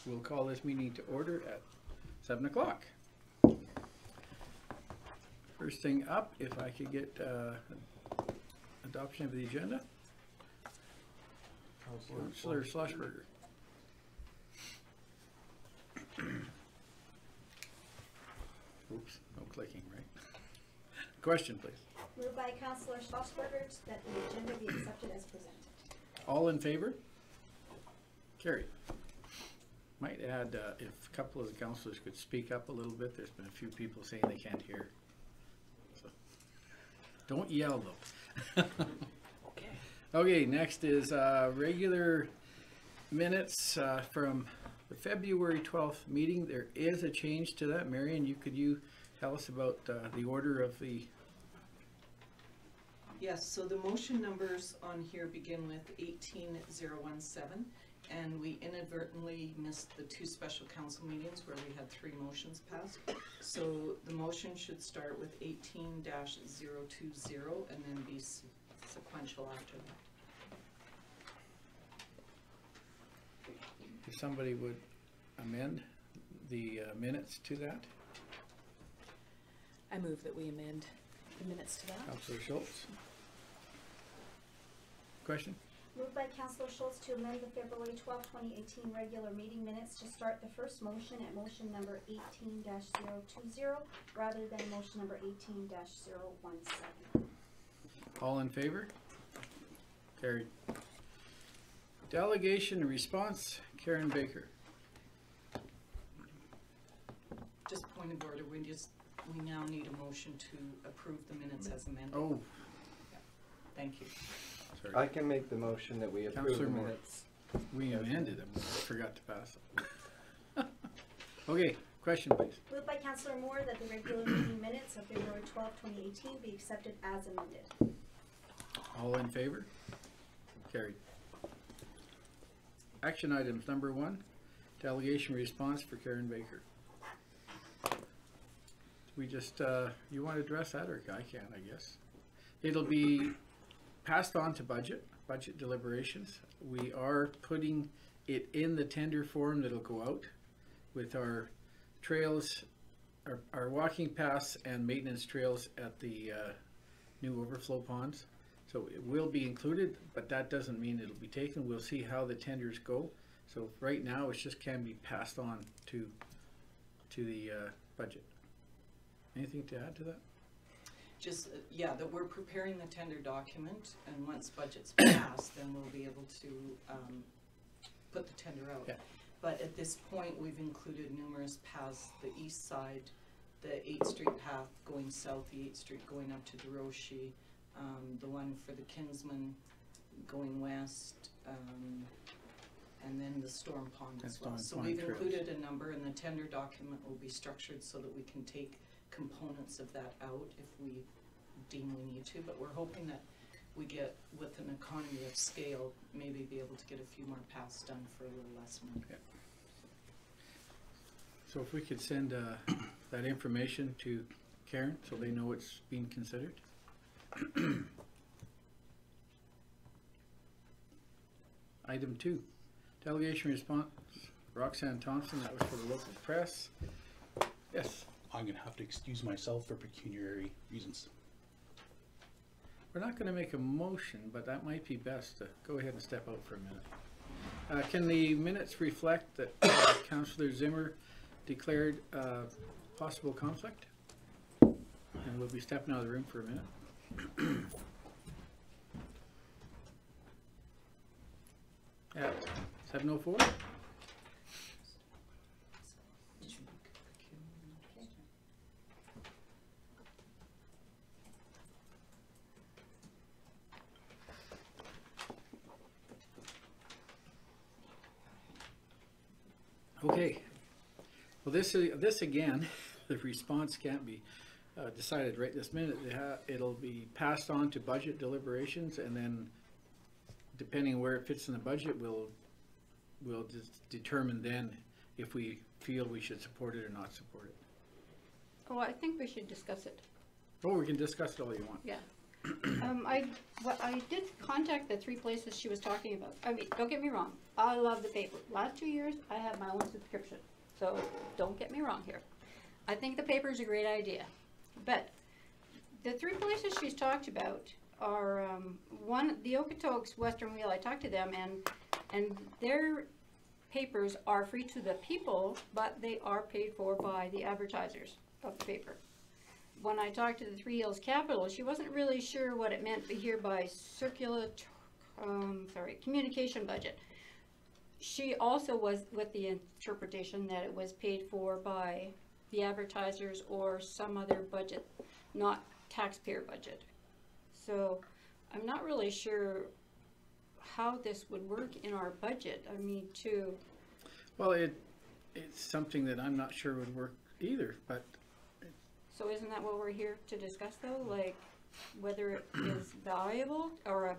We'll call this meeting to order at 7 o'clock. First thing up, if I could get adoption of the agenda. Councillor Schlossberger. Oops, no clicking, right? Question, please. Moved by Councillor Schlossberger that the agenda be accepted as presented. All in favor? Carried. Might add, if a couple of the councillors could speak up a little bit. There's been a few people saying they can't hear. So, don't yell though. Okay. Okay, next is regular minutes from the February 12th meeting. There is a change to that. Marion, could you tell us about the order of the... Yes, so the motion numbers on here begin with 18017, and we inadvertently missed the 2 special council meetings where we had 3 motions passed. So the motion should start with 18-020 and then be sequential after that. If somebody would amend the minutes to that. I move that we amend the minutes to that. Councillor Schultz. Question? Moved by Councillor Schultz to amend the February 12, 2018 regular meeting minutes to start the first motion at motion number 18-020 rather than motion number 18-017. All in favor? Carried. Delegation and response, Karen Baker. Just point of order, we now need a motion to approve the minutes as amended. Oh, Thank you. sorry. I can make the motion that we approve Councillor the Moore. minutes. We amended them. I forgot to pass it. Okay, question please. Moved by Councillor Moore that the regular meeting minutes of February 12, 2018 be accepted as amended. All in favor? Carried. Action items, number 1, delegation response for Karen Baker. We just, you want to address that, or I can, I guess. It'll be passed on to budget deliberations. We are putting it in the tender form that'll go out with our trails, our walking paths and maintenance trails at the new overflow ponds. So it will be included, but that doesn't mean it'll be taken. We'll see how the tenders go. So right now, it just can be passed on to the budget. Anything to add to that? Just, yeah, that we're preparing the tender document, and once budget's passed, then we'll be able to put the tender out. Yeah. But at this point, we've included numerous paths, the east side, the 8th Street path going south, the 8th Street going up to DeRoche, the one for the Kinsman going west, and then the Storm Pond as well. So we've included a number, and the tender document will be structured so that we can take components of that out if we deem we need to, but we're hoping that we get, with an economy of scale, maybe be able to get a few more paths done for a little less money. Yeah. So if we could send that information to Karen so they know it's being considered. Item 2, delegation response, Roxanne Thompson, that was for the local press. Yes. I'm going to have to excuse myself for pecuniary reasons. We're not going to make a motion, but that might be best to go ahead and step out for a minute. Can the minutes reflect that Councillor Zimmer declared possible conflict? And we'll be stepping out of the room for a minute. At 7:04? Okay, well this again, the response can't be decided right this minute. It'll be passed on to budget deliberations, and then depending on where it fits in the budget, we'll determine then if we feel we should support it or not support it. Oh, I think we should discuss it. Oh, we can discuss it all you want. Yeah. I did contact the 3 places she was talking about. I mean, don't get me wrong, I love the paper. Last 2 years, I have my own subscription, so don't get me wrong here. I think the paper is a great idea, but the 3 places she's talked about are, one, the Okotoks Western Wheel. I talked to them, and their papers are free to the people, but they are paid for by the advertisers of the paper. When I talked to the Three Hills Capital, she wasn't really sure what it meant here by communication budget. She also was with the interpretation that it was paid for by the advertisers or some other budget, not taxpayer budget. So I'm not really sure how this would work in our budget. I mean, Well, it's something that I'm not sure would work either, but so isn't that what we're here to discuss though? Like whether it is valuable or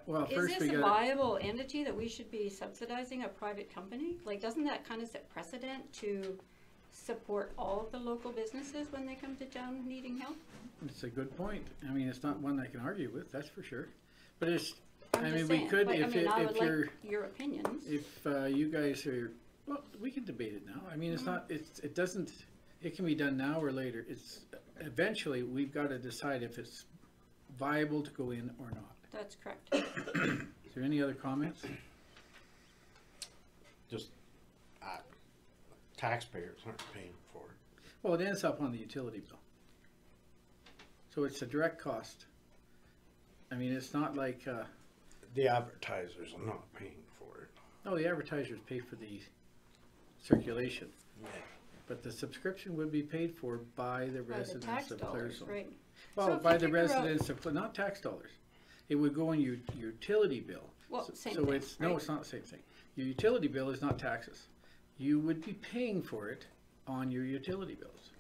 well, is first this we a got, viable entity that we should be subsidizing a private company? Like, doesn't that kind of set precedent to support all of the local businesses when they come to town needing help? it's a good point. I mean, it's not one I can argue with, that's for sure. But it's, I'm I just mean, saying, we could, but, if I would you're, like your opinions. if you guys are, well, we can debate it now. I mean, it's not, it doesn't, it can be done now or later. It's, eventually, we've got to decide if it's viable to go in or not. That's correct. Is there any other comments? Just, taxpayers aren't paying for it. Well, it ends up on the utility bill. So it's a direct cost. I mean, it's not like, The advertisers are not paying for it. no, the advertisers pay for the circulation, Yeah. but the subscription would be paid for by the By the residents tax of dollars, Claresville. right? Well, So if by you the figure out- residents of, not tax dollars. It would go in your utility bill. Well, So- same So thing, it's, no, right? it's not the same thing. Your utility bill is not taxes. You would be paying for it on your utility bills.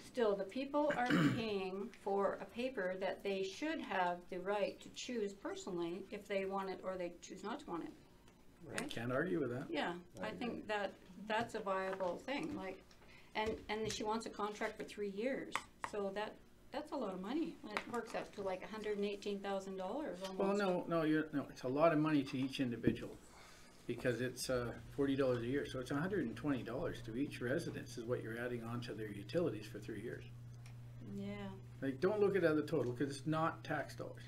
Still, the people are paying for a paper that they should have the right to choose personally if they want it or they choose not to want it. Right? Can't argue with that. Yeah, I think that that's a viable thing, like, and she wants a contract for 3 years, so that's a lot of money. It works out to like $118,000 almost. Well, no, it's a lot of money to each individual, because it's $40 a year, so it's $120 to each residence is what you're adding on to their utilities for 3 years. Yeah, Like, don't look at it as a total, because it's not tax dollars.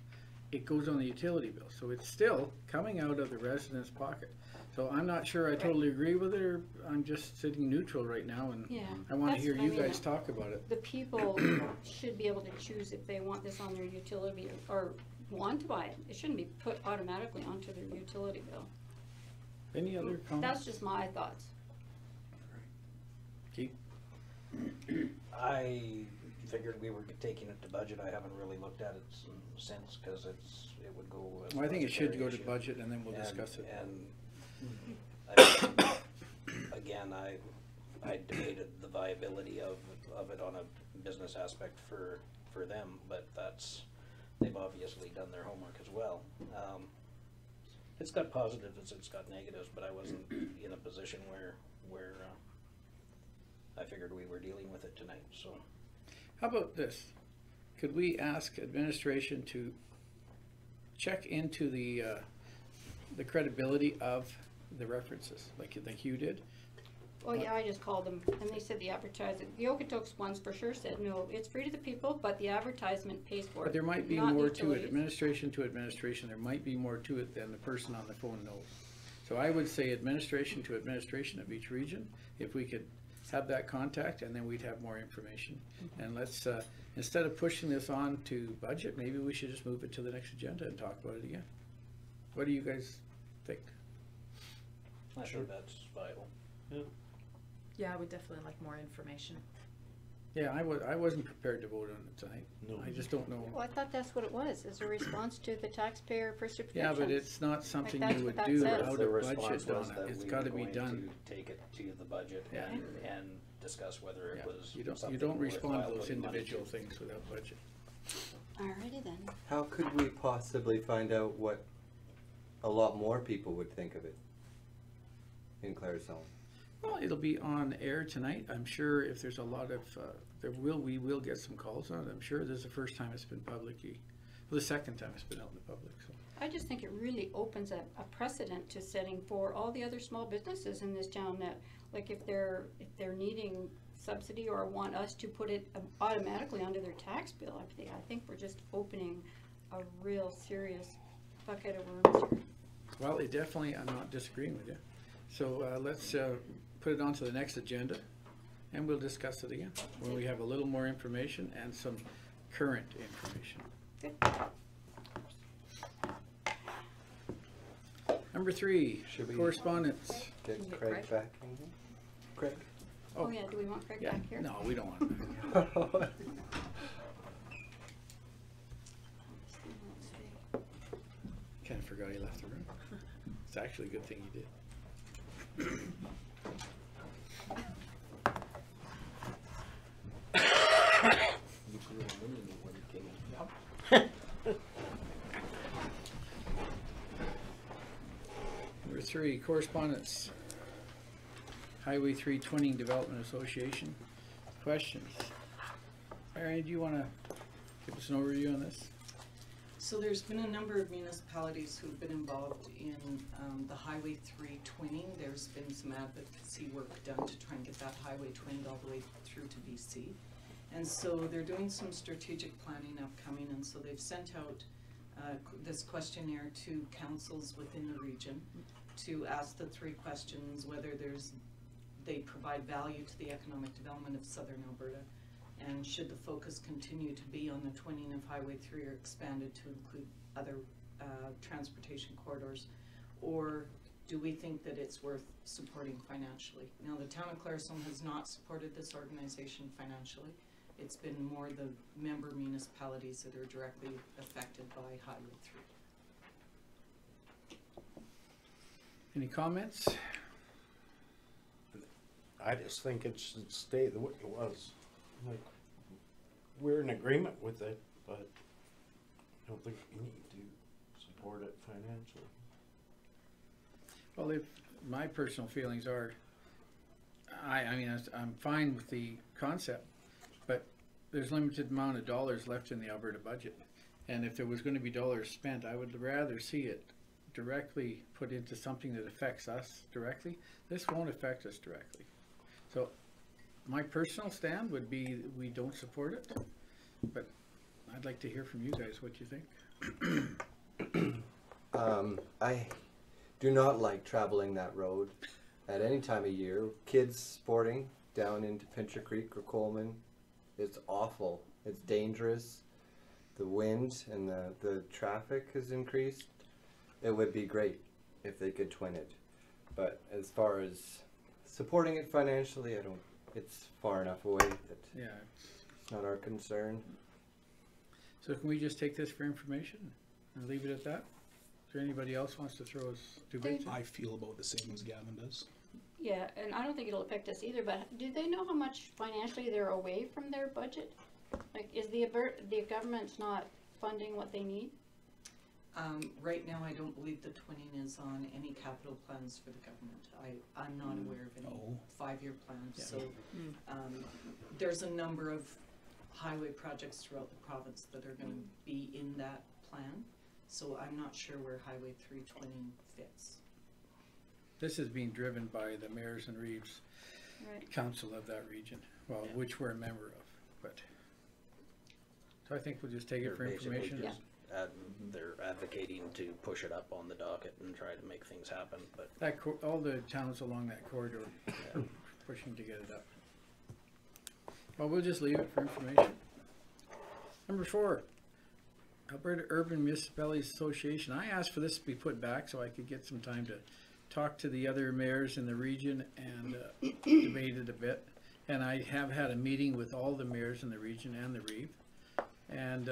It goes on the utility bill, so it's still coming out of the resident's pocket. So I'm not sure I totally agree with it, or I'm just sitting neutral right now, and yeah. I wanna That's- hear I you mean, guys talk about it. The people should be able to choose if they want this on their utility or want to buy it. It shouldn't be put automatically onto their utility bill. Any other That's comments? just my thoughts. Keith? I figured we were taking it to budget. I haven't really looked at it since, cause it would go. as a Well, I think it should go to budgetary issue. budget, and then we'll discuss it. And, I mean, again, I debated the viability of it on a business aspect for them, but they've obviously done their homework as well. It's got positives, it's got negatives, but I wasn't in a position where I figured we were dealing with it tonight, so. How about this? Could we ask administration to check into the credibility of the references, like you did? Well, yeah, I just called them, and they said the advertising, the Okotoks ones for sure said, no, it's free to the people, but the advertisement pays for it. But there might be not more to it, utilities. administration to administration, there might be more to it than the person on the phone knows. So I would say administration to administration of each region, if we could have that contact, and then we'd have more information. And let's, instead of pushing this on to budget, maybe we should just move it to the next agenda and talk about it again. What do you guys think? I think that's viable. Yeah, I would definitely like more information. Yeah, I wasn't prepared to vote on it tonight. No. I just don't know. Well, I thought that's what it was, is a response to the taxpayer for Yeah, subscriptions. but it's not something that's you what would that do says. out The of response budget was on that it. It's we gotta were be going done. to take it to the budget Yeah. and discuss whether it Yeah, was you something don't respond worthwhile to those putting money individual to. things without budget. Alrighty then. How could we possibly find out what a lot more people would think of it in Claresholm? Well, it'll be on air tonight. I'm sure if there's a lot of, we will get some calls on it. I'm sure this is the first time it's been publicly the second time it's been out in the public, so. I just think it really opens a precedent to setting for all the other small businesses in this town that, like, if they're needing subsidy or want us to put it automatically onto their tax bill, I think we're just opening a real serious bucket of worms here. Well, it definitely, I'm not disagreeing with you. So let's put it onto the next agenda, and we'll discuss it again when we have a little more information and some current information. Good. Number 3, Should we- correspondence. Get Can you get Craig Craig? back in here? Craig? Oh, yeah, do we want Craig Yeah, back here? no, we don't want that. Kind of forgot he left the room. It's actually a good thing he did. Number 3, correspondence. Highway 320 Development Association. Questions? Marion, do you want to give us an overview on this? So there's been a number of municipalities who've been involved in the Highway 3 twinning. There's been some advocacy work done to try and get that highway twinned all the way through to BC. And so they're doing some strategic planning upcoming, and so they've sent out this questionnaire to councils within the region to ask the 3 questions, whether they provide value to the economic development of southern Alberta, and should the focus continue to be on the twinning of Highway 3 or expanded to include other transportation corridors, or do we think that it's worth supporting financially? Now, the town of Claresholm has not supported this organization financially. It's been more the member municipalities that are directly affected by Highway 3. Any comments? I just think it should stay the way it was. Like, we're in agreement with it, but I don't think we need to support it financially. Well, if my personal feelings are, I mean, I'm fine with the concept, but there's limited amount of dollars left in the Alberta budget. And if there was going to be dollars spent, I would rather see it directly put into something that affects us directly. This won't affect us directly. So my personal stand would be we don't support it, but I'd like to hear from you guys what you think. I do not like traveling that road at any time of year. Kids sporting down into Pincher Creek or Coleman. It's awful. It's dangerous. The wind and the traffic has increased. It would be great if they could twin it. But as far as supporting it financially, it's far enough away that Yeah. it's not our concern. So can we just take this for information and leave it at that? Is there anybody else wants to throw us 2 bits? I feel about the same as Gavin does. Yeah, and I don't think it'll affect us either, but do they know how much financially they're away from their budget? Like, is the government's not funding what they need? Right now, I don't believe the twinning is on any capital plans for the government. I'm not aware of any Oh. 5-year plans, Yeah. so there's a number of highway projects throughout the province that are going to be in that plan, so I'm not sure where Highway 3 twinning fits. This is being driven by the mayors and reeves Right. council of that region, well, Yeah. which we're a member of, but. So I think we'll just take it for They're basically information. just they're advocating to push it up on the docket and try to make things happen, but That, all the towns along that corridor are pushing to get it up. Well, we'll just leave it for information. Number 4, Alberta Urban Municipalities Association. I asked for this to be put back so I could get some time to talk to the other mayors in the region and debate it a bit. And I have had a meeting with all the mayors in the region and the Reeve. And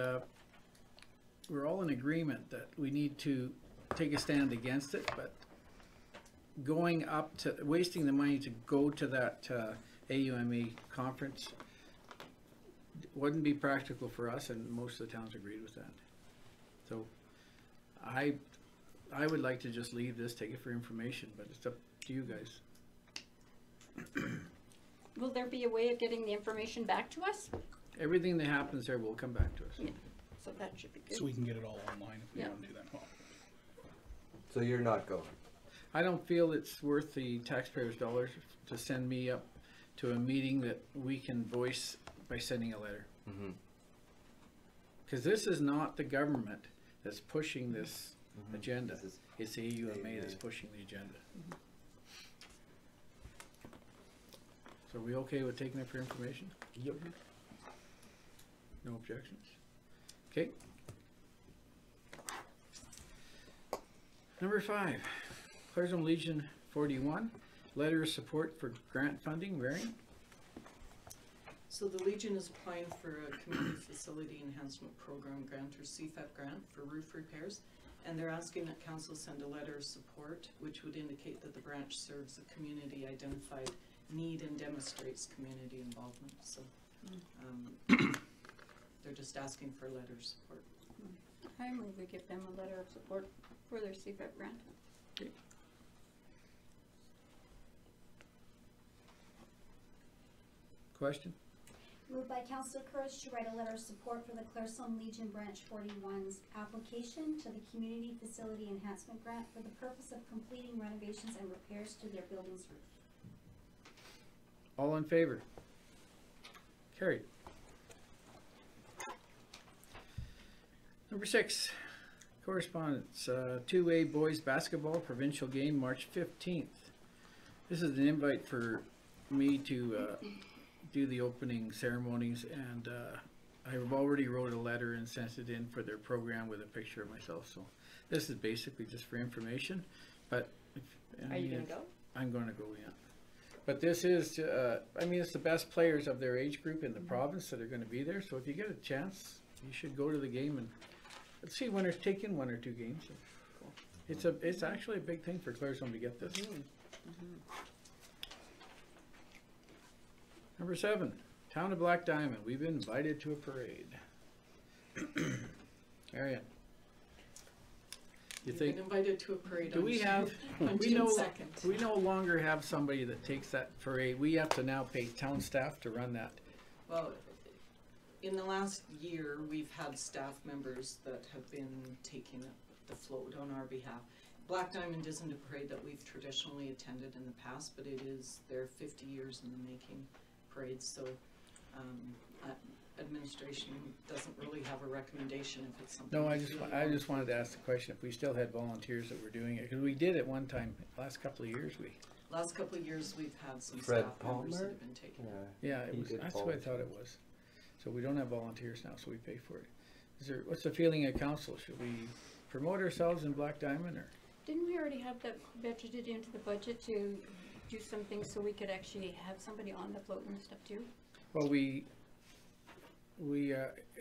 we're all in agreement that we need to take a stand against it, but going up to, wasting the money to go to that AUME conference wouldn't be practical for us, and most of the towns agreed with that. So I would like to just leave this, take it for information, but it's up to you guys. Will there be a way of getting the information back to us? Everything that happens there will come back to us. Yeah. so that should be good. So we can get it all online if we Yeah. want to do that. Well, So you're not going? I don't feel it's worth the taxpayers' dollars to send me up to a meeting that we can voice by sending a letter. Mm-hmm. Because this is not the government that's pushing this agenda. This is It's the AUMA that's AUMA. pushing the agenda. So are we okay with taking it for information? Yep. No objections? Okay. Number 5, Claresholm Legion 41, letter of support for grant funding, Marion? So the Legion is applying for a Community Facility Enhancement Program grant, or CFEP grant, for roof repairs. And they're asking that council send a letter of support, which would indicate that the branch serves a community identified need and demonstrates community involvement. So they're just asking for a letter of support. I move we give them a letter of support for their CFAP grant. Question? Moved by Councillor Courage to write a letter of support for the Claresholm Legion Branch 41's application to the Community Facility Enhancement Grant for the purpose of completing renovations and repairs to their building's roof. All in favor? Carried. Number 6, correspondence, 2A boys basketball provincial game, March 15th. This is an invite for me to do the opening ceremonies, and I've already wrote a letter and sent it in for their program with a picture of myself, so this is basically just for information, but if, Are you gonna go? I'm gonna go, yeah. But this is, I mean, it's the best players of their age group in the province that are gonna be there, so if you get a chance, you should go to the game and, let's see, winners, take in 1 or 2 games. It's actually a big thing for Claresholm to get this. Number 7, Town of Black Diamond, we've been invited to a parade. Arian, you You've think, been invited to a parade do on we June- have, on we June no, 2nd. we no longer have somebody that takes that parade, we have to now pay town staff to run that. Well, in the last year, we've had staff members that have been taking the float on our behalf. Black Diamond isn't a parade that we've traditionally attended in the past, but it is their 50 years in the making parade, so administration doesn't really have a recommendation if it's something. No, I we just, really I want. just wanted to ask the question, if we still had volunteers that were doing it, because we did it one time, last couple of years, Last couple of years, we've had some Fred staff members that Palmer? have been taking it. Yeah. yeah, it He was, did that's what I thought it was. So we don't have volunteers now, so we pay for it. Is there, what's the feeling of council, should we promote ourselves in Black Diamond, or? Didn't we already have that budgeted into the budget to do some things so we could actually have somebody on the float and stuff too? Well, we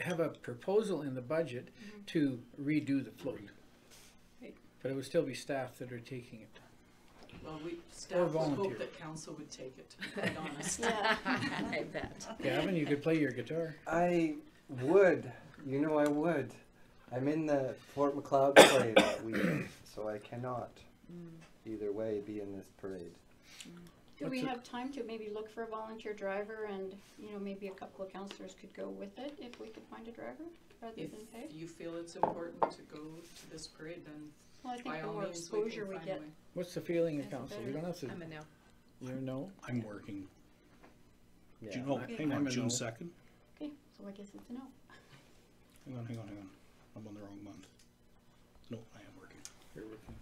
have a proposal in the budget to redo the float. Right. But it would still be staff that are taking it. Well, staff would volunteer. hope that council would take it, to be quite honest. Yeah. I bet. Gavin, you could play your guitar. I would. You know I would. I'm in the Fort McLeod parade that weekend, so I cannot either way be in this parade. Do we What's it- have time to maybe look for a volunteer driver and, you know, maybe a couple of counselors could go with it if we could find a driver rather If than pay? you feel it's important to go to this parade, then Well, I by think the all more means, we exposure can we find get. a way. What's the feeling of That's council? better. We don't have to, I'm a no. you know? I'm working. Yeah. June, oh, I- hang I'm on, a June no. 2nd? Okay, so I guess it's a no. Hang on. I'm on the wrong month. No, I am working. You're working.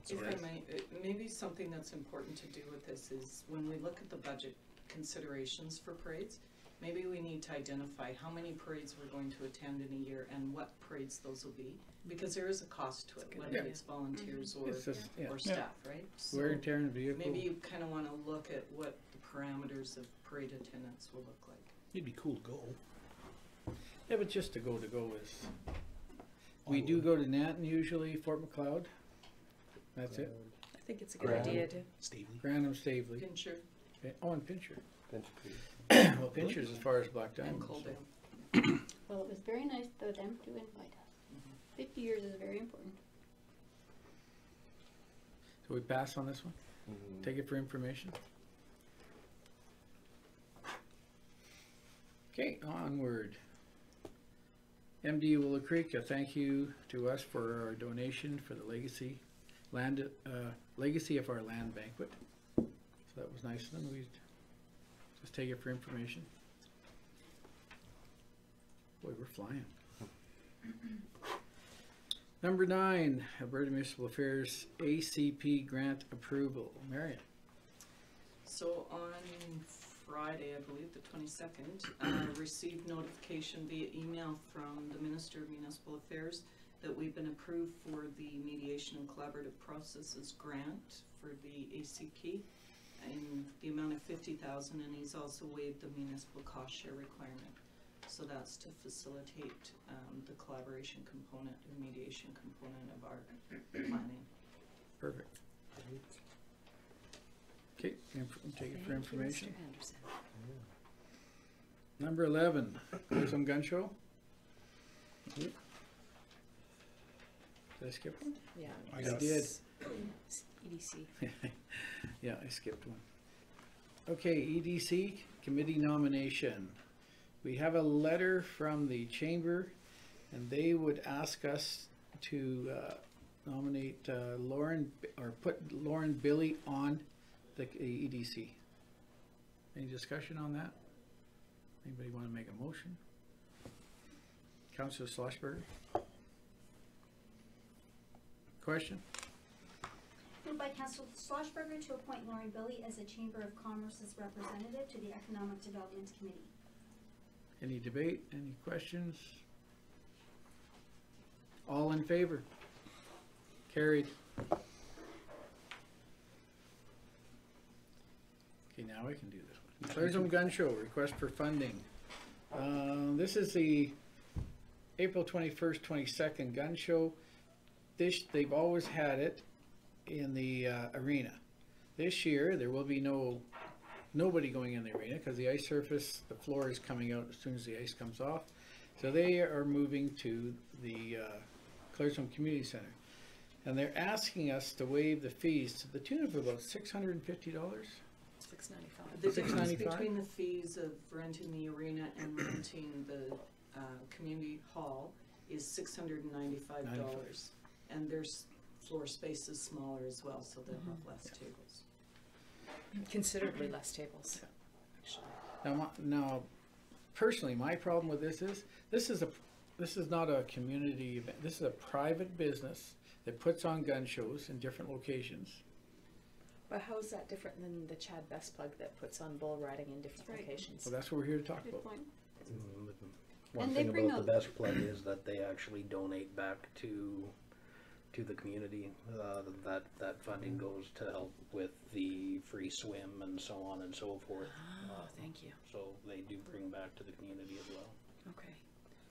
If Sorry. I might, maybe something that's important to do with this is when we look at the budget considerations for parades, maybe we need to identify how many parades we're going to attend in a year and what parades those will be, because there is a cost to it, whether Yeah. it's volunteers It's just, yeah. or staff, right? So Wear and tear in vehicle. maybe you kind of want to look at what the parameters of parade attendance will look like. It'd be cool to go. Yeah, but just to go is, we do go to Nanton usually, Fort McLeod. That's it. I think it's a good Grand. idea to. Stavely. Grantham, Stavely. Pincher Oh, and Pincher. Bench Creek. Well, Pincher's as far as Black and Diamond. Coaldale. Well, it was very nice of them to invite us. 50 years is very important. So we pass on this one? Mhm. Take it for information? Okay, onward. MD Willow Creek, a thank you to us for our donation for the legacy of our land banquet. So that was nice of them. We just take it for information. Boy, we're flying. Number 9, Alberta Municipal Affairs ACP grant approval. Marion. So on Friday, I believe, the 22nd, received notification via email from the Minister of Municipal Affairs that we've been approved for the Mediation and Collaborative Processes grant for the ACP in the amount of $50,000, and he's also waived the municipal cost share requirement. So that's to facilitate the collaboration component and mediation component of our planning. Perfect. Okay, take it for information. Mr. Anderson. Number 11, Chisholm Gun Show. Did I skip one? Yeah. I did. EDC. Yeah, I skipped one. Okay, EDC committee nomination. We have a letter from the chamber, and they would ask us to nominate Lauren, or put Lauren Billy on the EDC. Any discussion on that? Anybody want to make a motion? Councillor Schlossberger? Question? Moved by Councillor Schlossberger to appoint Lauren Billy as the Chamber of Commerce's representative to the Economic Development Committee. Any debate? Any questions? All in favor? Carried. Okay, now I can do this one. Chisholm Gun Show, request for funding. This is the April 21st, 22nd gun show. They've always had it in the arena. This year, there will be nobody going in the arena because the ice surface, the floor is coming out as soon as the ice comes off. So they are moving to the Claresholm Community Center. And they're asking us to waive the fees to the tune of about $650. $695. The difference $695? between the fees of renting the arena and renting the community hall is $695. And their floor space is smaller as well, so they'll have less tables. Considerably less tables. Now, personally, my problem with this is this is not a community event. This is a private business that puts on gun shows in different locations. But how is that different than the Chad Best Plug that puts on bull riding in different Right. locations? So that's what we're here to talk Good about. point. One And they thing bring about the out- Best Plug is that they actually donate back to the community. That funding goes to help with the free swim and so on and so forth. Oh, thank you. So they do bring back to the community as well. Okay.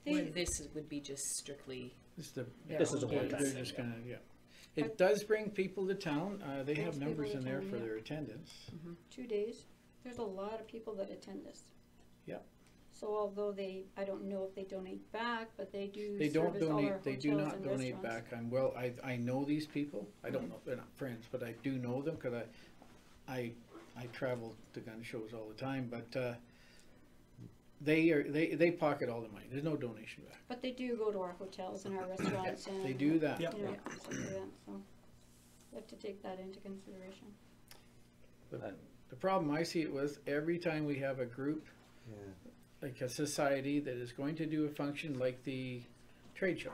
They- Where this would be just strictly, This is a one-time They're thing, just yeah. gonna, yeah. It does bring people to town. They have Brings people numbers to in there town, for yeah. their attendance. 2 days. There's a lot of people that attend this. Yep. So although I don't know if they donate back, but they do They don't service all our donate, they do hotels not and donate restaurants. back. I know these people. I don't know, they're not friends, but I do know them because I travel to gun shows all the time, but they pocket all the money. There's no donation back. But they do go to our hotels and our restaurants and. They do that. Yeah. You know, stuff like that, so you have to take that into consideration. The problem I see it with, every time we have a group, Yeah. like a society that is going to do a function like the trade show,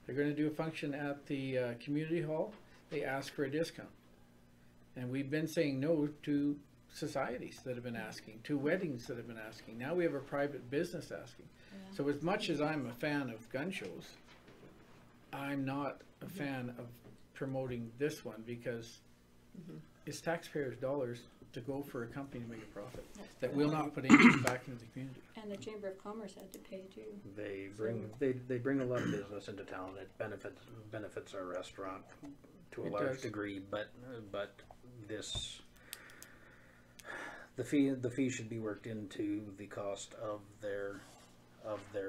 they're going to do a function at the community hall, they ask for a discount. And we've been saying no to societies that have been asking, to weddings that have been asking. Now we have a private business asking. Yeah. So as much as I'm a fan of gun shows, I'm not a fan of promoting this one because it's taxpayers' dollars to go for a company to make a profit that will not put anything back into the community. And the Chamber of Commerce had to pay too. They bring a lot of business into town. It benefits our restaurant to a It large does. degree, but this the fee should be worked into the cost of their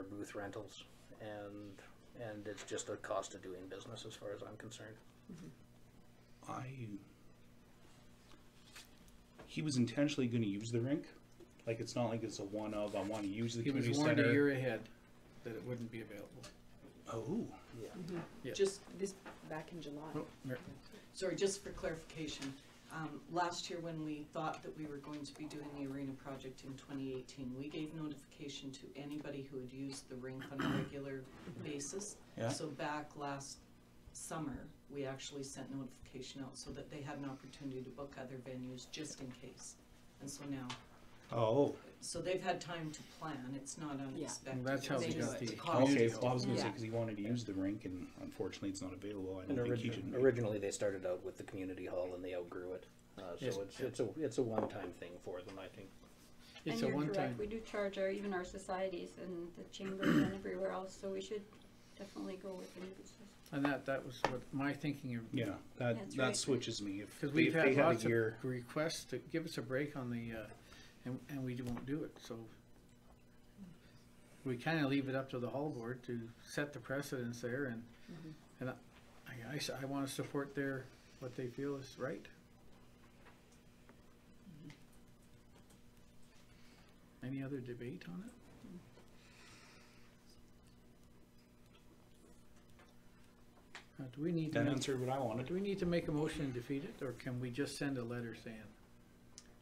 booth rentals, and it's just a cost of doing business as far as I'm concerned. He was intentionally going to use the rink. Like, it's not like it's a one of, I want to use the He was community warned a center. year ahead. that it wouldn't be available. Oh, Yeah. Just, This, back in July. Oh, Mar- sorry, just for clarification, last year when we thought that we were going to be doing the arena project in 2018, we gave notification to anybody who had used the rink on a regular basis. Yeah. So back last summer, we actually sent notification out so that they had an opportunity to book other venues just in case. And so now, oh, so they've had time to plan, it's not unexpected. That's how They we just- got the cost okay, is well, I was gonna say, Yeah. cause he wanted to use the rink and unfortunately it's not available, I And don't think he should. originally they started out with the community hall and they outgrew it. Yes. So it's a one-time thing for them, I think. It's And a you're one-time. correct, we do charge even our societies and the chamber and everywhere else, so we should definitely go with the new business. And that was what my thinking of. Yeah, That's that right. switches me, if Because they, we've if they had had lots a year. of requests to give us a break on the, and we won't do it, so. We kinda leave it up to the hall board to set the precedence there and, and I wanna support what they feel is right. Any other debate on it? Do we need to, That answered what I wanted. do we need to make a motion and defeat it, or can we just send a letter saying?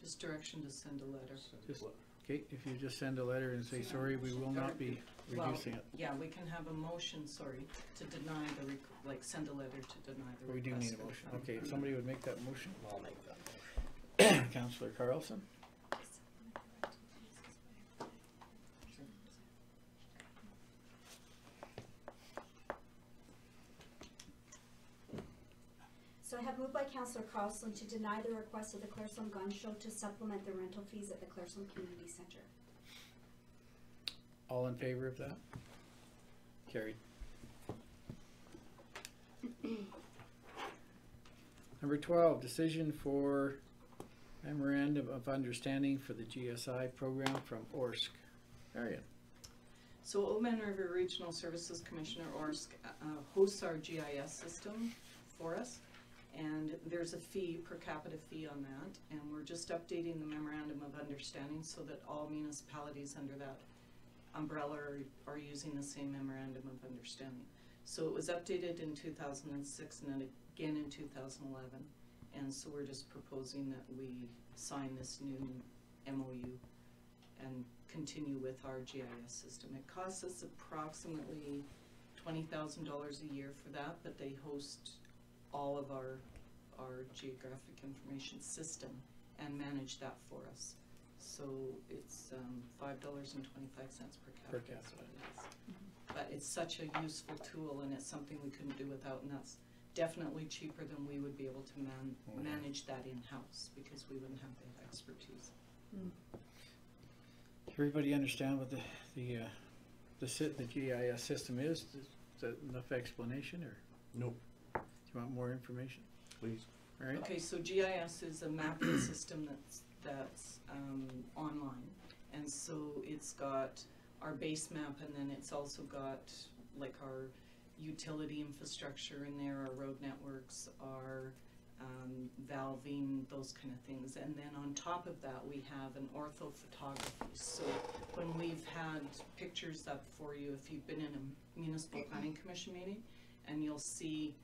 Just direction to send a letter. Just, okay, if you just send a letter and say, sorry, we will not be Well, reducing it. Yeah, we can have a motion, sorry, to deny the, like, send a letter to deny the We do request. need a for the motion. fund. Okay, if somebody would make that motion. I'll make that. Councillor Carlson? So I have moved by Councillor Carlson to deny the request of the Claresholm Gun Show to supplement the rental fees at the Claresholm Community Center. All in favor of that? Carried. Number 12, decision for memorandum of understanding for the GSI program from ORSC. Marion? So Old Man River Regional Services Commissioner, ORSC, hosts our GIS system for us. And there's a fee, per capita fee on that, and we're just updating the memorandum of understanding so that all municipalities under that umbrella are using the same memorandum of understanding. So it was updated in 2006 and then again in 2011. And so we're just proposing that we sign this new MOU and continue with our GIS system. It costs us approximately $20,000 a year for that, but they host all of our geographic information system and manage that for us. So it's $5.25 per capita. Per is capita. what it is. But it's such a useful tool and it's something we couldn't do without, and that's definitely cheaper than we would be able to manage that in-house because we wouldn't have the expertise. Everybody understand what the GIS system is? Is that enough explanation, or Nope, do you want more information? please. All right? Okay, so GIS is a mapping system that's online, and so it's got our base map, and then it's also got like our utility infrastructure in there, our road networks, our valving, those kind of things, and then on top of that we have an orthophotography. So when we've had pictures up for you, if you've been in a municipal planning commission meeting, and you'll see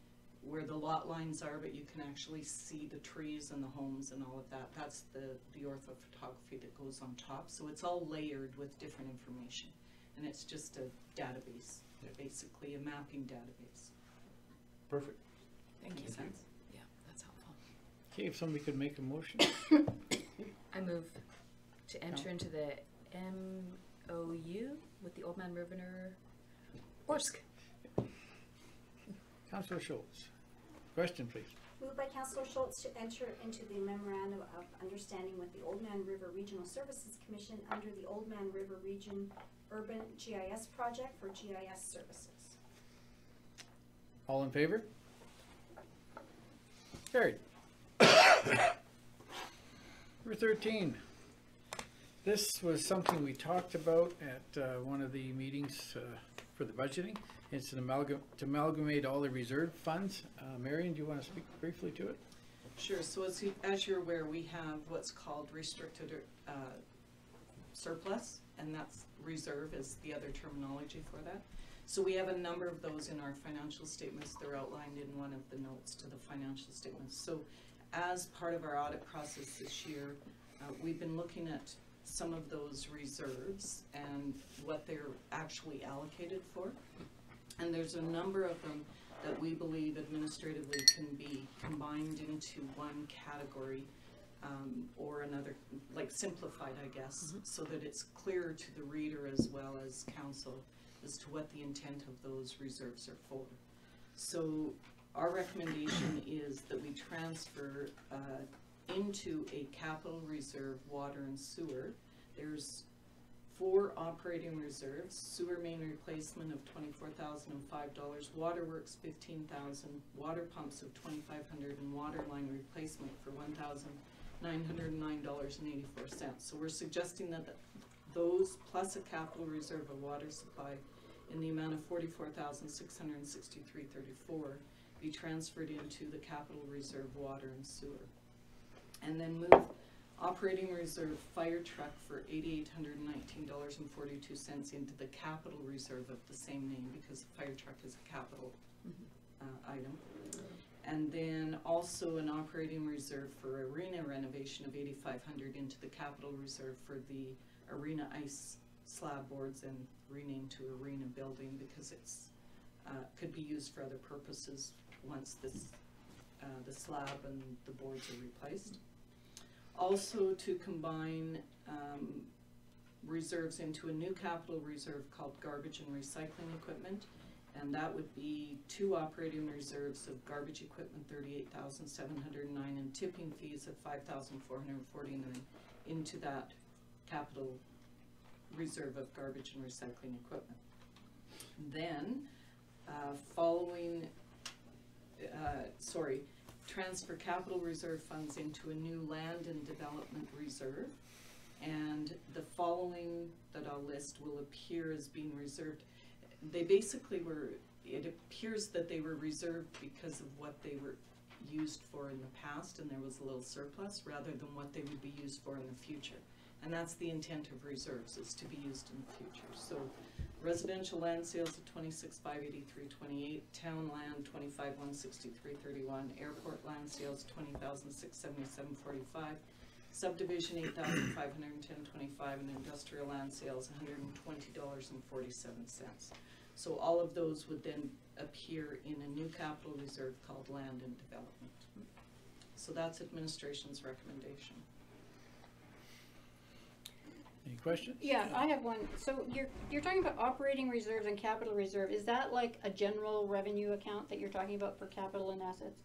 where the lot lines are, but you can actually see the trees and the homes and all of that. That's the orthophotography that goes on top. So it's all layered with different information. And it's just a database, basically a mapping database. Perfect. Thank you. Makes sense? Yeah, that's helpful. Okay, if somebody could make a motion. I move to enter into the MOU with the Old Man River ORSC. Councillor Schultz. Question, please. Moved by Councillor Schultz to enter into the memorandum of understanding with the Old Man River Regional Services Commission under the Old Man River Region Urban GIS Project for GIS services. All in favor? Carried. Number 13. This was something we talked about at one of the meetings for the budgeting. It's an to amalgamate all the reserve funds. Marion, do you want to speak briefly to it? Sure, so as you're aware, we have what's called restricted surplus, and that's reserve is the other terminology for that. So we have a number of those in our financial statements. They're outlined in one of the notes to the financial statements. So as part of our audit process this year, we've been looking at some of those reserves and what they're actually allocated for. And there's a number of them that we believe administratively can be combined into one category or another, like simplified, I guess, so that it's clearer to the reader as well as council as to what the intent of those reserves are for. So our recommendation is that we transfer into a capital reserve water and sewer. There's 4 operating reserves: sewer main replacement of $24,005, waterworks $15,000, water pumps of $2,500, and water line replacement for $1,909.84. So we're suggesting that those plus a capital reserve of water supply in the amount of $44,663.34 be transferred into the capital reserve water and sewer. And then move operating reserve fire truck for $819.42 into the capital reserve of the same name, because the fire truck is a capital item. And then also an operating reserve for arena renovation of $8,500 into the capital reserve for the arena ice slab boards, and renamed to arena building because it's could be used for other purposes once this the slab and the boards are replaced. Also to combine reserves into a new capital reserve called garbage and recycling equipment, and that would be 2 operating reserves of garbage equipment $38,709 and tipping fees of $5,449 into that capital reserve of garbage and recycling equipment. Then transfer capital reserve funds into a new land and development reserve, and the following that I'll list will appear as being reserved. They basically were, it appears that they were reserved because of what they were used for in the past, and there was a little surplus, rather than what they would be used for in the future. And that's the intent of reserves, is to be used in the future. So residential land sales of $26,583.28, town land $25,163.31, airport land sales $20,677.45, subdivision $8,510.25, and industrial land sales $120.47. So all of those would then appear in a new capital reserve called land and development. So that's administration's recommendation. Any questions? Yeah, I have one. So you're talking about operating reserves and capital reserve. Is that like a general revenue account that you're talking about for capital and assets?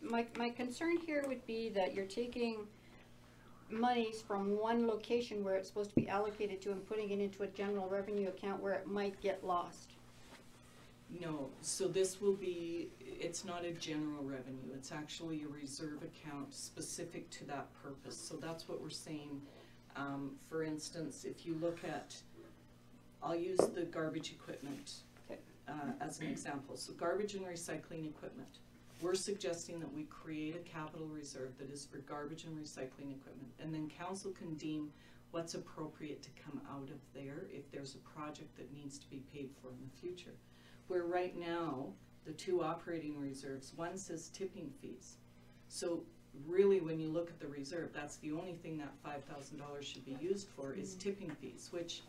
My concern here would be that you're taking monies from one location where it's supposed to be allocated to and putting it into a general revenue account where it might get lost. No, so this will be, it's not a general revenue, it's actually a reserve account specific to that purpose. So that's what we're saying. For instance, if you look at, I'll use the garbage equipment as an example. So garbage and recycling equipment. We're suggesting that we create a capital reserve that is for garbage and recycling equipment, and then council can deem what's appropriate to come out of there if there's a project that needs to be paid for in the future. Where right now, the 2 operating reserves, one says tipping fees. So really, when you look at the reserve, that's the only thing that $5,000 should be used for is tipping fees, which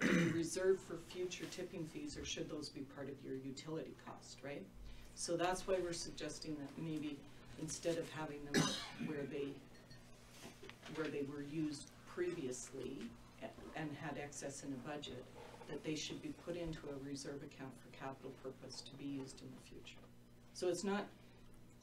you reserve for future tipping fees, or should those be part of your utility cost, right? So that's why we're suggesting that maybe instead of having them where they were used previously and had excess in a budget, that they should be put into a reserve account for capital purpose to be used in the future. So it's not.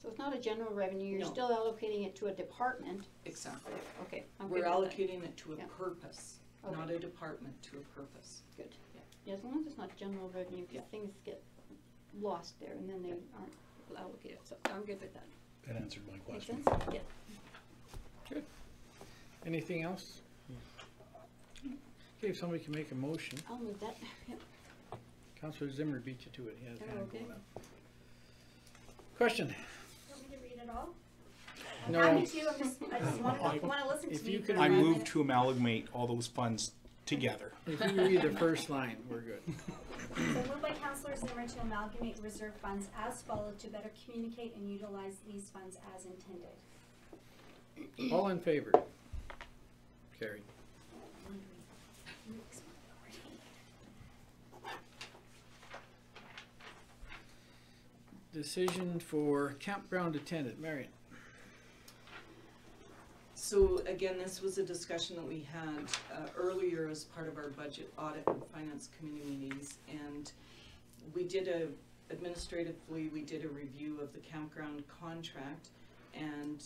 So it's not a general revenue, you're No. still allocating it to a department. Exactly. Okay, I'm We're good with that. allocating it to a Yeah. purpose, Okay. not a department, to a purpose. Good. Yeah. Yeah, as long as it's not general revenue, because Yeah. things get lost there and then they aren't allocated, so I'm good with that. That answered my Makes question. sense? Yeah. Good. Anything else? Okay, if somebody can make a motion. I'll move that, yep. Councilor Zimmer beat you to it. He has his hand Okay. going up. Question? Want me to read it all? No. Happy to, I just wanna listen to If me you for can a I minute. move to amalgamate all those funds together. If you read the first line, we're good. So moved by Councillor Zimmer to amalgamate reserve funds as followed to better communicate and utilize these funds as intended. All in favor? Carried. Decision for campground attendant, Marion. So again, this was a discussion that we had earlier as part of our budget audit and finance committee meetings. And we did administratively, we did a review of the campground contract and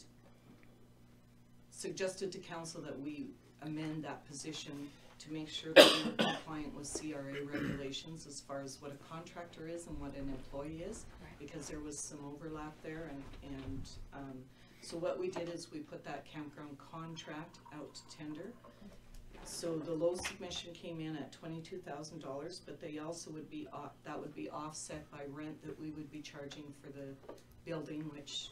suggested to council that we amend that position to make sure that we were compliant with CRA regulations as far as what a contractor is and what an employee is, because there was some overlap there. And so what we did is we put that campground contract out to tender. So the low submission came in at $22,000, but they also would be, that would be offset by rent that we would be charging for the building, which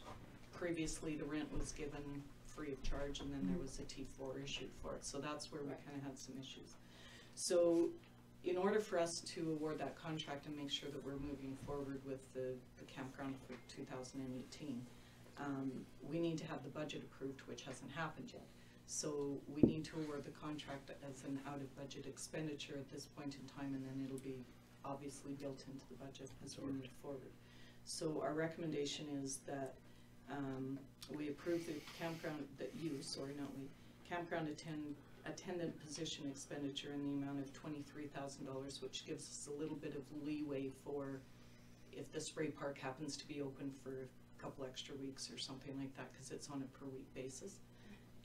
previously the rent was given free of charge, and then there was a T4 issued for it. So that's where we kind of had some issues. So in order for us to award that contract and make sure that we're moving forward with the campground for 2018, we need to have the budget approved, which hasn't happened yet. So we need to award the contract as an out-of-budget expenditure at this point in time, and then it'll be obviously built into the budget as we move forward. So our recommendation is that we approve the campground, campground attendant position expenditure in the amount of $23,000, which gives us a little bit of leeway for if the spray park happens to be open for a couple extra weeks or something like that, because it's on a per week basis.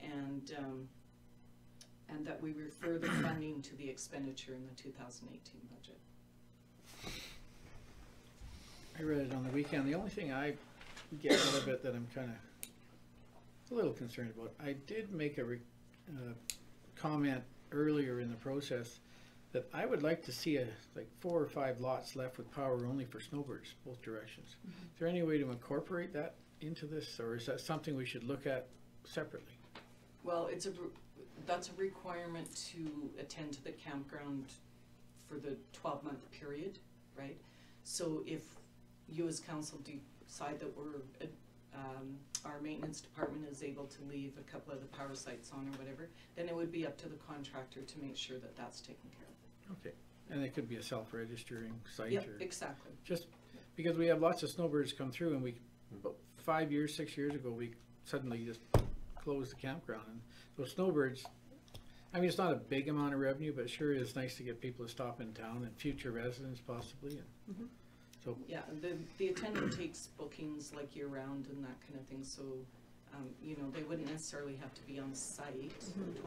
And that we refer the funding to the expenditure in the 2018 budget. I read it on the weekend. The only thing I get out of it that I'm kind of a little concerned about, I did make a comment earlier in the process that I would like to see like 4 or 5 lots left with power only for snowbirds, both directions. Is there any way to incorporate that into this, or is that something we should look at separately? Well, that's a requirement to attend to the campground for the 12-month period, right? So if you as council decide that our maintenance department is able to leave a couple of the power sites on or whatever, then it would be up to the contractor to make sure that that's taken care of. Okay, and it could be a self-registering site, Yep, or exactly. just because we have lots of snowbirds come through, and we about 5 years, 6 years ago, we suddenly just closed the campground, and those snowbirds, I mean, it's not a big amount of revenue, but it sure is nice to get people to stop in town and future residents possibly. And so Yeah, the attendant takes bookings like year round and that kind of thing, so you know, they wouldn't necessarily have to be on site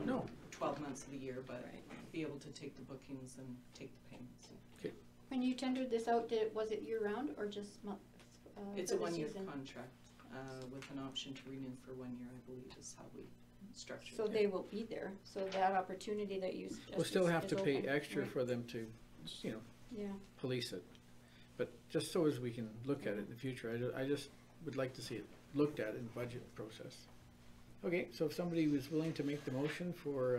No. 12 months of the year, but be able to take the bookings and take the payments. When you tendered this out, was it year round or just It's for a the one-year season? contract with an option to renew for 1 year, I believe, is how we structured So it. they will be there, so that opportunity that you we'll still have is to pay open, extra right? for them to, you know, Yeah, police it. But just so as we can look at it in the future, I just would like to see it looked at in the budget process. Okay, so if somebody was willing to make the motion for,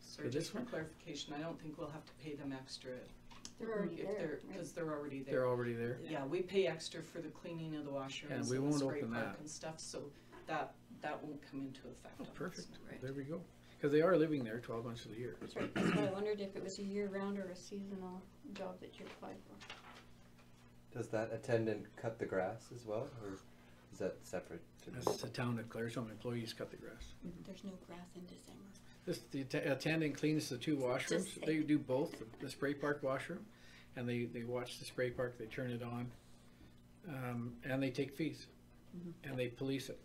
Sorry, for just this for one? clarification, I don't think we'll have to pay them extra they're already if there, they're, right? because they're already there. they're already there? Yeah, we pay extra for the cleaning of the washrooms And and we the won't spray open park that. and stuff, so that won't come into effect Oh, on this. perfect, Right. there we go. Because they are living there 12 months of the year. That's right, that's why I wondered if it was a year round or a seasonal job that you applied for. Does that attendant cut the grass as well, or is that separate? to the- That's the town of Claresholm, employees cut the grass. There's no grass in December. The attendant cleans the 2 washrooms. Just They do both, the spray park washroom, and they watch the spray park, they turn it on, and they take fees, and they police it.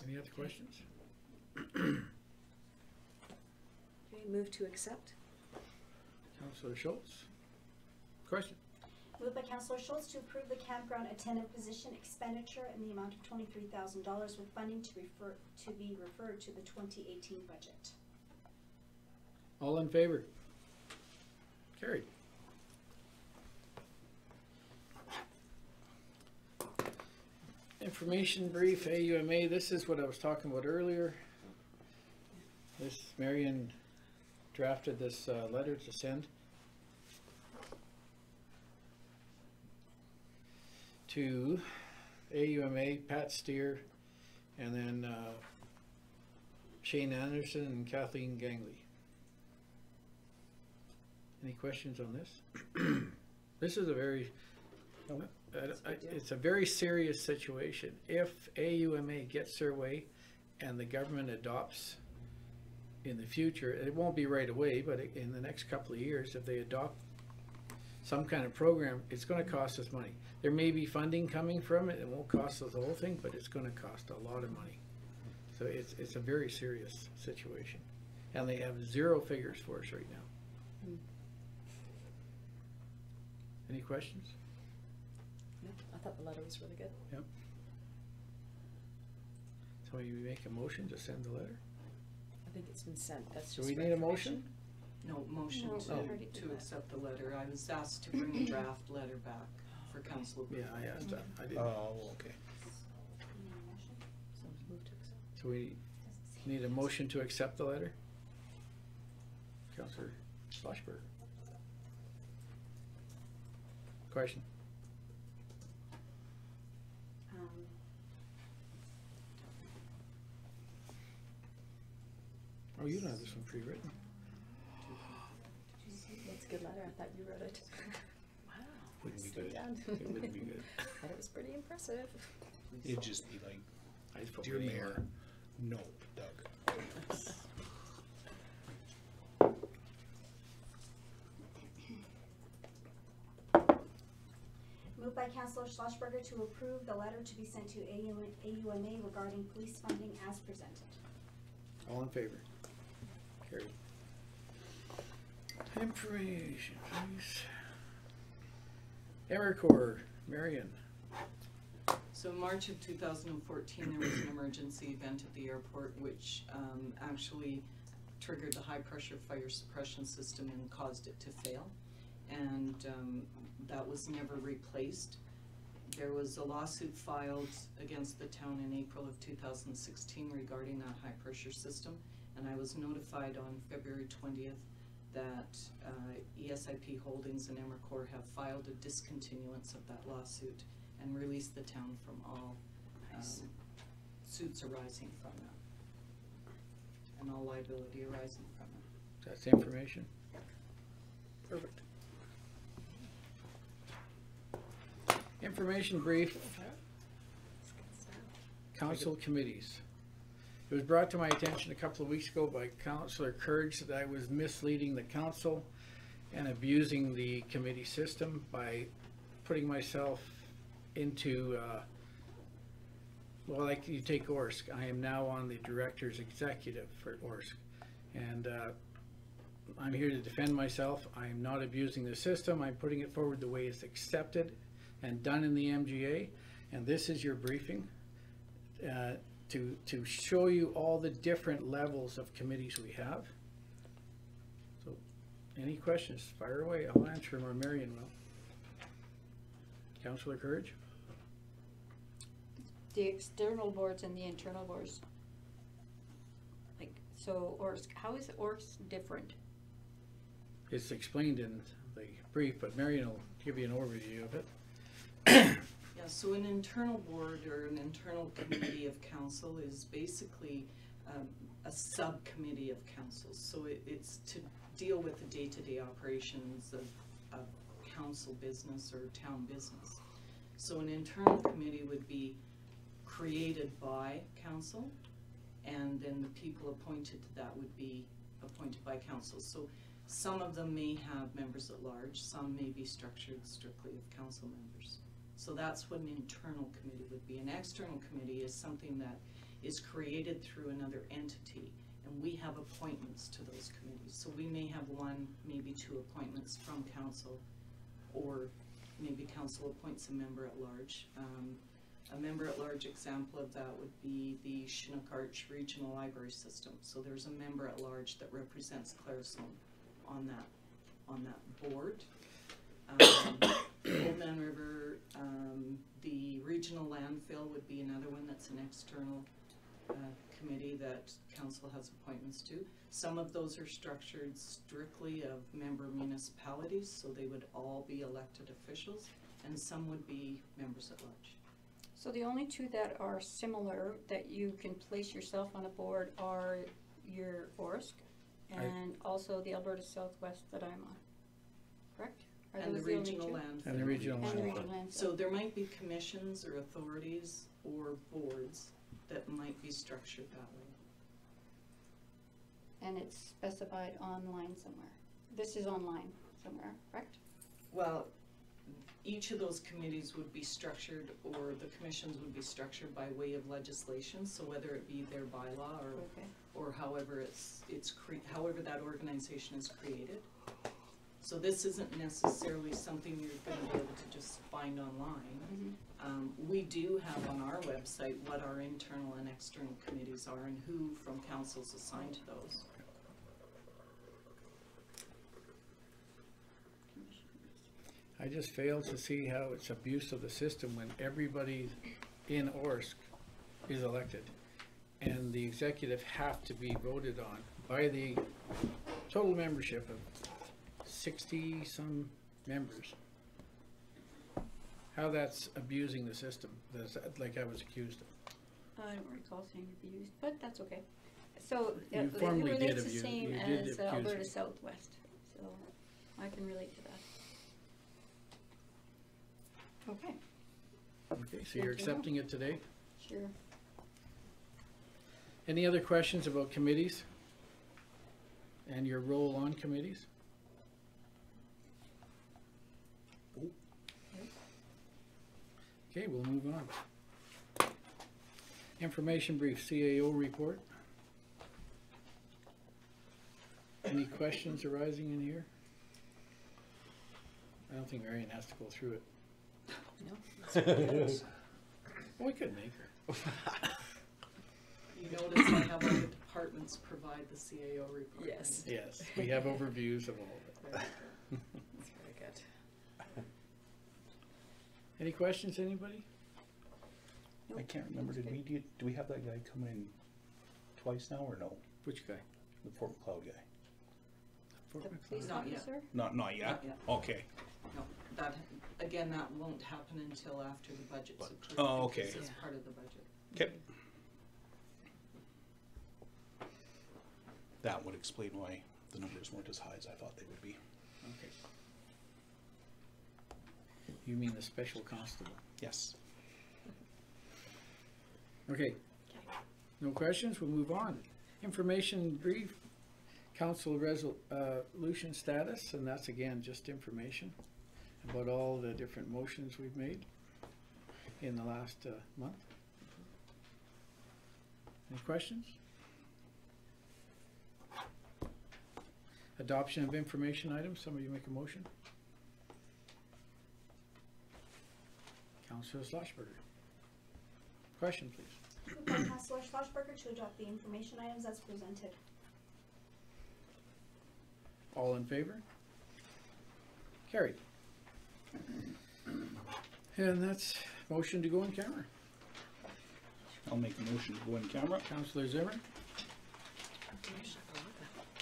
Any other questions? Okay, move to accept. Councillor Schultz? Question? Moved by Councillor Schultz to approve the campground attendant position expenditure in the amount of $23,000 with funding to be referred to the 2018 budget. All in favor? Carried. Information brief, AUMA, this is what I was talking about earlier. This, Marion drafted this letter to send to AUMA, Pat Steer, and then Shane Anderson and Kathleen Gangley. Any questions on this? This is a very, it's a very serious situation. If AUMA gets their way and the government adopts in the future, it won't be right away, but in the next couple of years, if they adopt some kind of program, it's going to cost us money. There may be funding coming from it. It won't cost us the whole thing, but it's going to cost a lot of money. So it's a very serious situation. And they have zero figures for us right now. Any questions? No, I thought the letter was really good. Yep. So you make a motion to send the letter? I think it's been sent. That's Do just we for need a information. motion? No, motion No, to, we already did to that. accept the letter. I was asked to bring a draft letter back for council Yeah, approval. I asked that. I didn't. Oh, okay. Need a motion? So move to accept. So we need a motion to accept the letter? Councillor Schlossberg. Question? Oh, you don't have this one pre-written. That's a good letter. I thought you wrote it. Wow. Wouldn't be nicely good. done. It wouldn't be good. But it was pretty impressive. It'd just be like, I just put dear my name Mayor, on no, Doug. Moved by Councillor Schlossberger to approve the letter to be sent to AUMA regarding police funding as presented. it. All in favor? Carried. Information, please. Evercore, Marion. So in March of 2014, there was an emergency event at the airport which actually triggered the high-pressure fire suppression system and caused it to fail. And that was never replaced. There was a lawsuit filed against the town in April of 2016 regarding that high-pressure system, and I was notified on February 20th that ESIP Holdings and Evercore have filed a discontinuance of that lawsuit and released the town from all suits arising from that, and all liability arising from it. That's the information? Perfect. Information brief, council committees. It was brought to my attention a couple of weeks ago by Councillor Courage that I was misleading the council and abusing the committee system by putting myself into, well, like you take ORSC. I am now on the director's executive for ORSC. And I'm here to defend myself. I am not abusing the system. I'm putting it forward the way it's accepted and done in the MGA. And this is your briefing to show you all the different levels of committees we have. So any questions, fire away. I'll answer them, or Marion will. Councillor Courage? The external boards and the internal boards. Like, so ORSC, how is ORSC different? It's explained in the brief, but Marion will give you an overview of it. Yeah, so an internal board or an internal committee of council is basically a subcommittee of council. So it's to deal with the day-to-day operations of council business or town business. So an internal committee would be created by council, and then the people appointed to that would be appointed by council. So some of them may have members at large, some may be structured strictly of council members. So that's what an internal committee would be. An external committee is something that is created through another entity, and we have appointments to those committees. So we may have one, maybe two appointments from council, or maybe council appoints a member at large. A member at large example of that would be the Chinook Arch Regional Library System. So there's a member at large that represents Claresholm on that board. Old Man River, the Regional Land landfill would be another one that's an external committee that council has appointments to. Some of those are structured strictly of member municipalities, so they would all be elected officials, and some would be members at large. So the only two that are similar that you can place yourself on a board are your ORSC and also the Alberta Southwest that I'm on, correct? Are And the those only regional two? landfill. And the regional And the landfill. regional landfill. So there might be commissions or authorities or boards that might be structured that way. And it's specified online somewhere. This is online somewhere, correct? Well, each of those committees would be structured, or the commissions would be structured by way of legislation, so whether it be their bylaw Okay. or however however that organization is created. So this isn't necessarily something you're gonna be able to just find online. We do have on our website what our internal and external committees are and who from council's assigned to those. I just fail to see how it's abuse of the system when everybody in Orsk is elected. And the executive have to be voted on by the total membership of 60-some members. How that's abusing the system, that's like I was accused of. I don't recall seeing it used, but that's okay. So You it formally did relates the abuse- same you did as accuse Alberta me. Southwest, so I can relate to that. Okay, Okay, so you're Good to know. accepting it today? sure. Any other questions about committees? And your role on committees? Okay, we'll move on. Information brief, CAO report. Any questions arising in here? I don't think Marion has to go through it. Well, we could make her. You notice I have all the departments provide the CAO report. Yes. Yes, we have overviews of all of it. That's very good. Any questions, anybody? I can't remember, do we have that guy come in twice now or no? Which guy? The Fort McLeod guy? Fort The McLeod? police Not yet. officer? Not yet? Not yet. Okay. No, that, again, that won't happen until after the budget's approved. Oh, okay. Because it's part of the budget. Okay. That would explain why the numbers weren't as high as I thought they would be. Okay. You mean the special constable? Yes. Okay. No questions, we'll move on. Information brief, council resolution status, and that's again, just information about all the different motions we've made in the last month. Any questions? Adoption of information items, somebody make a motion? Councilor Schlossberger. Question, please. Moved by Councilor Schlossberger to adopt the information items as presented. All in favor? Carried. And that's motion to go in camera. I'll make a motion to go in camera. Councilor Zimmer?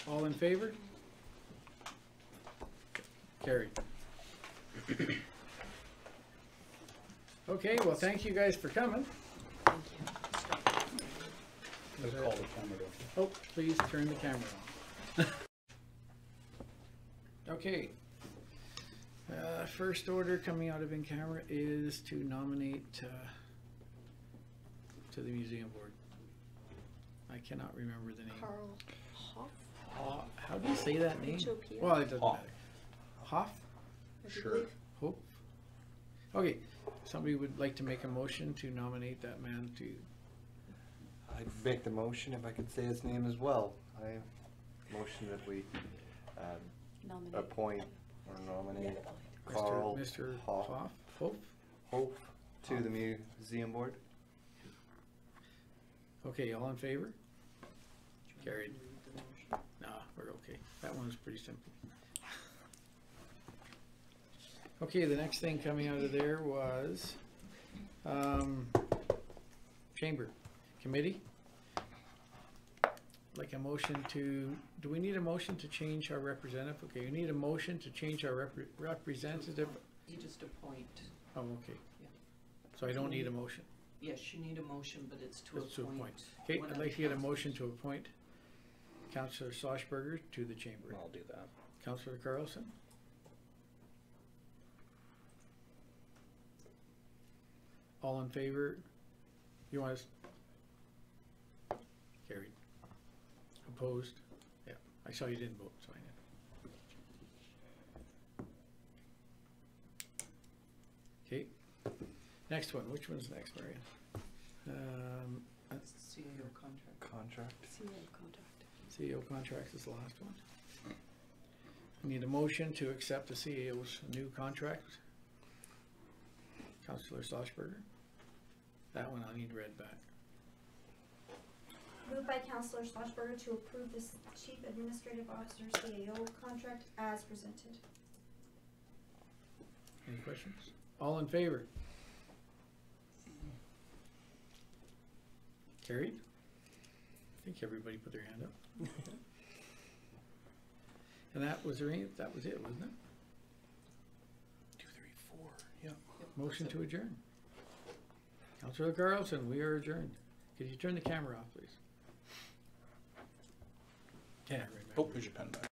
All in favor? Carried. Okay, well, thank you guys for coming. I'll call the camera down. Oh, please turn the camera on. Okay. First order coming out of in camera is to nominate to the museum board. I cannot remember the name. Carl Hoff, How do you say that name? H-O-P-F? Well, it doesn't Hoff. matter. Hoff? I Sure. believe. Hope? Okay, somebody would like to make a motion to nominate that man to, I'd make the motion if I could say his name as well. I motion that we Nominate. appoint or nominate Yeah. Carl Mr. Hoff. Hoff? Hope? Hope to the museum board. Okay, all in favor? Carried. No, we're okay. That one's pretty simple. Okay, the next thing coming out of there was, Chamber Committee. Like a motion to, do we need a motion to change our representative? Okay, we need a motion to change our representative. You just appoint. Oh, okay. Yeah. So I don't need a motion. Yes, you need a motion, but it's to It's to appoint. appoint. Okay, one I'd of like the to get a councillors. motion to appoint Councillor Schlossberger to the chamber. I'll do that. Councillor Carlson? All in favor? You want us? Carried. Opposed? Yeah, I saw you didn't vote, so I know. Okay, next one, which one's next, Marion? It's the CEO contract. Contract. CEO contracts is the last one. I need a motion to accept the CEO's new contract. Councillor Schlossberger. That one I need read back. Moved by Councillor Schlossberger to approve the Chief Administrative Officer CAO contract as presented. Any questions? All in favor? Carried? I think everybody put their hand up. And that was there any, that was it, wasn't it? 2, 3, 4. Yeah. Motion to adjourn. Councillor Carlson, we are adjourned. Could you turn the camera off, please? Yeah, right back. Oh, here's your pen back.